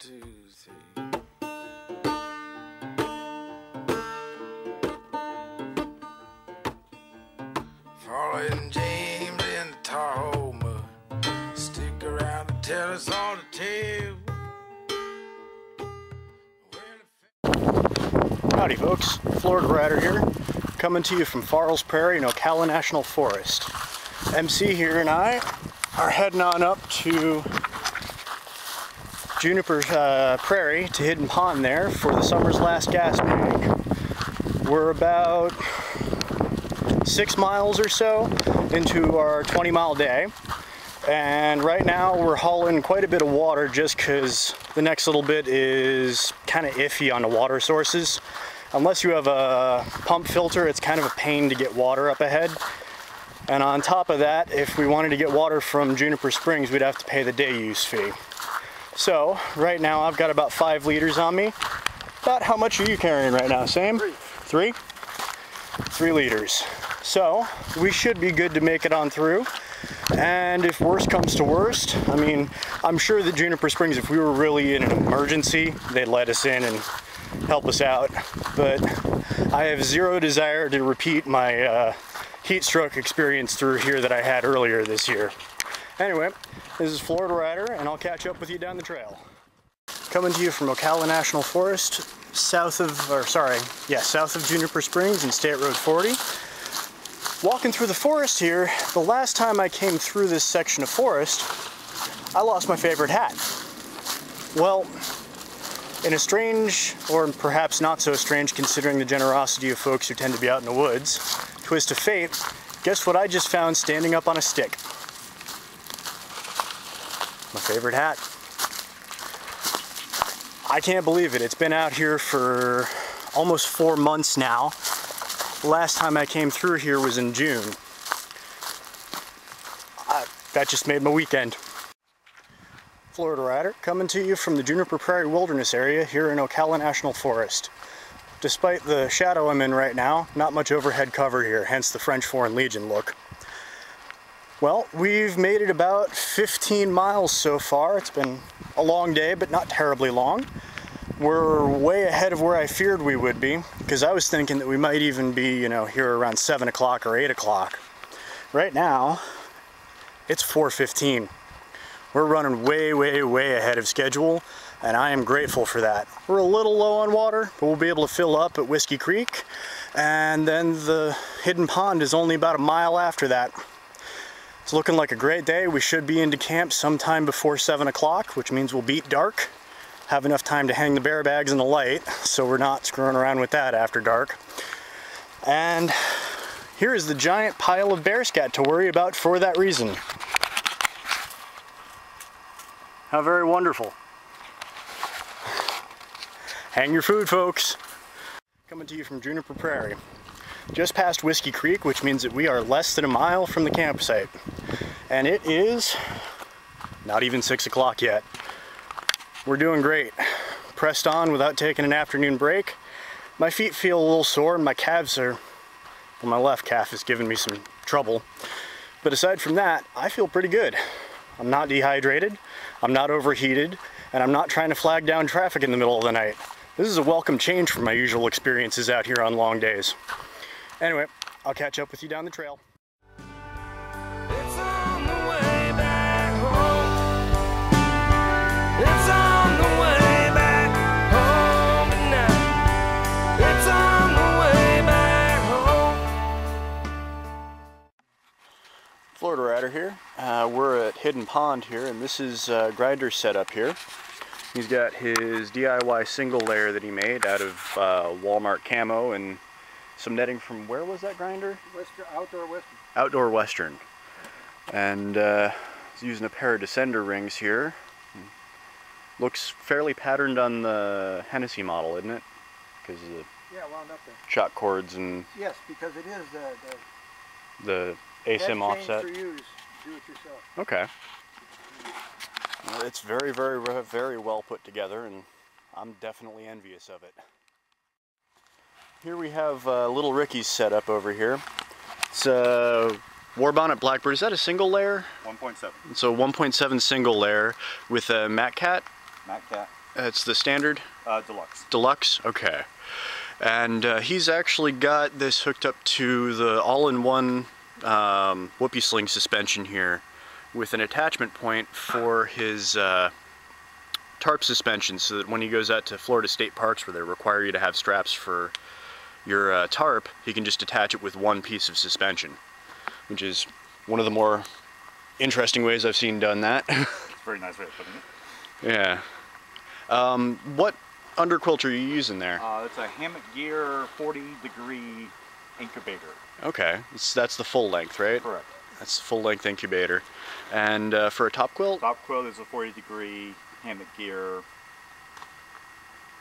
2, 3. Following James in the Tar Hole mud. Stick around and tell us all the tale. Howdy folks, Florida Rider here, coming to you from Farrell's Prairie in Ocala National Forest. MC here and I are heading on up to Juniper Prairie to Hidden Pond there for the summer's last Gasp hang. We're about 6 miles or so into our 20-mile day, and right now we're hauling quite a bit of water just because the next little bit is kind of iffy on the water sources. Unless you have a pump filter, it's kind of a pain to get water up ahead. And on top of that, if we wanted to get water from Juniper Springs, we'd have to pay the day use fee. So right now I've got about 5 liters on me. About how much are you carrying right now, Sam? 3. 3 liters. So we should be good to make it on through. And if worst comes to worst, I mean, I'm sure that Juniper Springs, if we were really in an emergency, they'd let us in and help us out. But I have zero desire to repeat my heat stroke experience through here that I had earlier this year. Anyway, this is Florida Rider, and I'll catch up with you down the trail. Coming to you from Ocala National Forest, south of Juniper Springs and State Road 40. Walking through the forest here, the last time I came through this section of forest, I lost my favorite hat. Well, in a strange, or perhaps not so strange considering the generosity of folks who tend to be out in the woods, twist of fate, guess what I just found standing up on a stick? My favorite hat. I can't believe it. It's been out here for almost 4 months now. The last time I came through here was in June. That just made my weekend. Florida Rider, coming to you from the Juniper Prairie Wilderness area here in Ocala National Forest. Despite the shadow I'm in right now, not much overhead cover here, hence the French Foreign Legion look. Well, we've made it about 15 miles so far. It's been a long day, but not terribly long. We're way ahead of where I feared we would be, because I was thinking that we might even be, here around 7 o'clock or 8 o'clock. Right now, it's 4:15. We're running way, way, way ahead of schedule, and I am grateful for that. We're a little low on water, but we'll be able to fill up at Whiskey Creek, and then the Hidden Pond is only about a mile after that. It's looking like a great day. We should be into camp sometime before 7 o'clock, which means we'll beat dark. Have enough time to hang the bear bags in the light, so we're not screwing around with that after dark. And here is the giant pile of bear scat to worry about for that reason. How very wonderful. Hang your food, folks. Coming to you from Juniper Prairie. Just past Whiskey Creek, which means that we are less than a mile from the campsite. And it is not even 6 o'clock yet. We're doing great. Pressed on without taking an afternoon break. My feet feel a little sore and my calves are, well, my left calf is giving me some trouble. But aside from that, I feel pretty good. I'm not dehydrated, I'm not overheated, and I'm not trying to flag down traffic in the middle of the night. This is a welcome change from my usual experiences out here on long days. Anyway, I'll catch up with you down the trail. It's on the way back home. It's on the way back home tonight. It's on the way back home. Florida Rider here. We're at Hidden Pond here, and this is Grinder's setup here. He's got his DIY single layer that he made out of Walmart camo and some netting from, where was that, Grinder? Outdoor Western. Outdoor Western. And he's using a pair of descender rings here. Looks fairly patterned on the Hennessy model, isn't it? Because of the wound up there. shock cords and Yes, because it is the ASIM offset. For use, do it yourself. Okay. Well, it's very, very, very well put together, and I'm definitely envious of it. Here we have Little Ricky's setup over here. It's a War Bonnet Blackbird. Is that a single layer? 1.7. So 1.7 single layer with a Mac Cat. Mac Cat. It's the standard? Deluxe. Deluxe? Okay. And he's actually got this hooked up to the all-in-one whoopee sling suspension here with an attachment point for his tarp suspension, so that when he goes out to Florida state parks where they require you to have straps for your tarp, he can just attach it with one piece of suspension, which is one of the more interesting ways I've seen done that. Very nice way of putting it. Yeah. What underquilt are you using there? It's a Hammock Gear 40-degree incubator. Okay, that's the full length, right? Correct. That's the full length incubator. And for a top quilt? Top quilt is a 40-degree Hammock Gear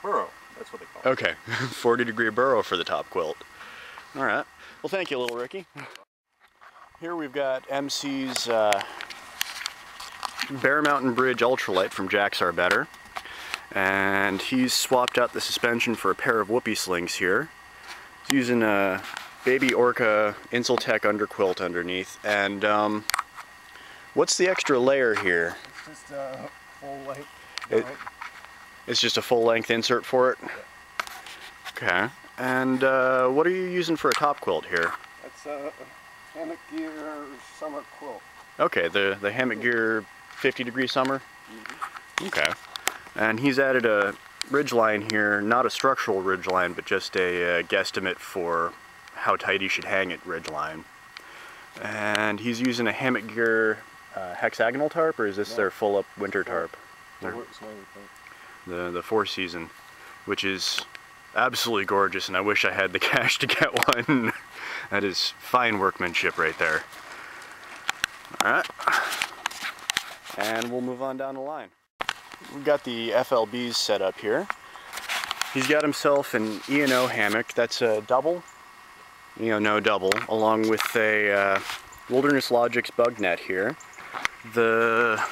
burrow. That's what they call it. Okay, 40-degree burrow for the top quilt. All right. Well, thank you, little Ricky. Here we've got MC's Bear Mountain Bridge Ultralight from Jacks Are Better. And he's swapped out the suspension for a pair of whoopee slings here. He's using a Baby Orca Insultech underquilt underneath. And what's the extra layer here? It's just a full length. It's just a full length insert for it? Okay. And what are you using for a top quilt here? That's a Hammock Gear summer quilt. Okay, the Hammock Gear 50-degree summer? Mm-hmm. Okay. And he's added a ridge line here, not a structural ridge line, but just a guesstimate for how tight he should hang it ridge line. And he's using a Hammock Gear hexagonal tarp, or is this their full-up winter tarp? The Four Season, which is absolutely gorgeous, and I wish I had the cash to get one. That is fine workmanship right there. Alright. And we'll move on down the line. We've got the FLBs set up here. He's got himself an E&O hammock. That's a double, no double, along with a Wilderness Logics bug net here. The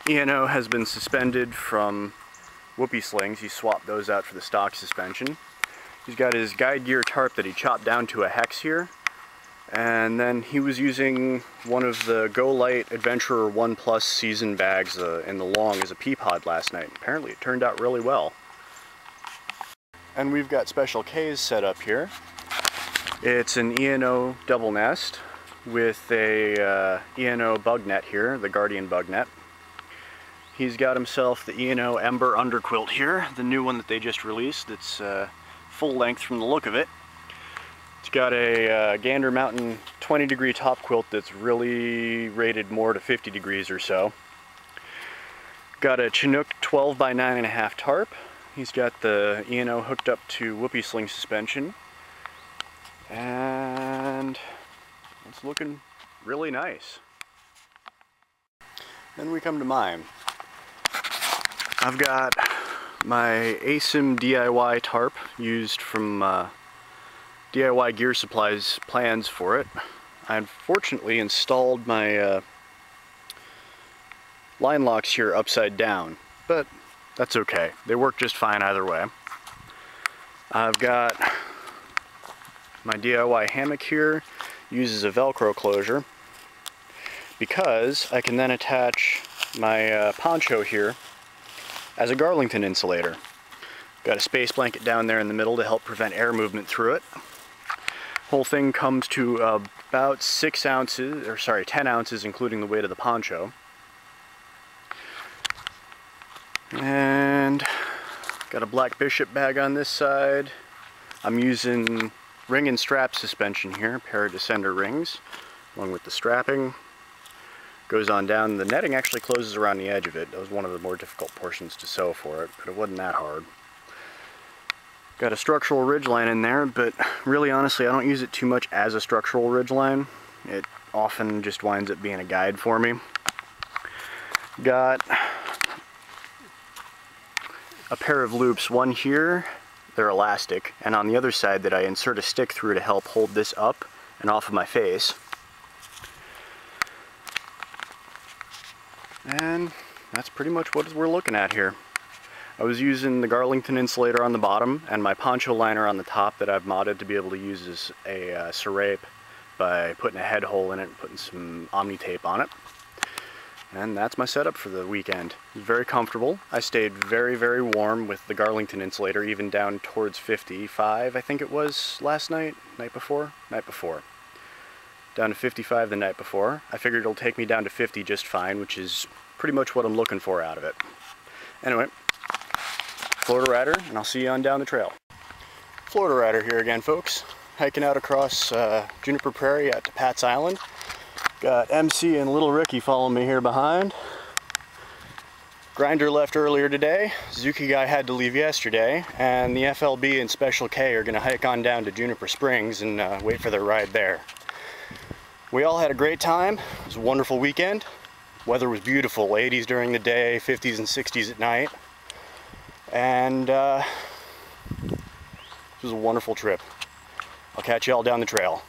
E&O has been suspended from whoopee slings. He swapped those out for the stock suspension. He's got his guide gear tarp that he chopped down to a hex here. And then he was using one of the Go Light Adventurer 1 Plus season bags in the long as a pea pod last night. Apparently it turned out really well. And we've got Special K's set up here. It's an E&O double nest with a E&O bug net here, the Guardian bug net. He's got himself the E&O Ember underquilt here, the new one that they just released. It's full length from the look of it. It's got a Gander Mountain 20-degree top quilt that's really rated more to 50 degrees or so. Got a Chinook 12 by 9.5 tarp. He's got the E&O hooked up to whoopee sling suspension. And it's looking really nice. Then we come to mine. I've got my ASIM DIY tarp used from DIY Gear Supplies plans for it. I unfortunately installed my line locks here upside down, but that's okay. They work just fine either way. I've got my DIY hammock here, uses a Velcro closure because I can then attach my poncho here as a Garlington insulator. Got a space blanket down there in the middle to help prevent air movement through it. Whole thing comes to about 10 ounces, including the weight of the poncho. And got a Black Bishop bag on this side. I'm using ring and strap suspension here, a pair of Descender rings, along with the strapping. Goes on down. The netting actually closes around the edge of it. That was one of the more difficult portions to sew for it, but it wasn't that hard. Got a structural ridgeline in there, but really honestly I don't use it too much as a structural ridgeline. It often just winds up being a guide for me. Got a pair of loops, one here, they're elastic, and on the other side that I insert a stick through to help hold this up and off of my face. And that's pretty much what we're looking at here. I was using the Garlington insulator on the bottom and my poncho liner on the top that I've modded to be able to use as a serape by putting a head hole in it and putting some Omni tape on it. And that's my setup for the weekend. Very comfortable. I stayed very, very warm with the Garlington insulator, even down towards 55, I think it was last night, night before. Down to 55 the night before. I figured it'll take me down to 50 just fine, which is pretty much what I'm looking for out of it. Anyway, Florida Rider, and I'll see you on down the trail. Florida Rider here again, folks. Hiking out across Juniper Prairie out to Pat's Island. Got MC and Little Ricky following me here behind. Grinder left earlier today. Zuki guy had to leave yesterday, and the FLB and Special K are gonna hike on down to Juniper Springs and wait for their ride there. We all had a great time. It was a wonderful weekend. Weather was beautiful, 80s during the day, 50s and 60s at night. And it was a wonderful trip. I'll catch you all down the trail.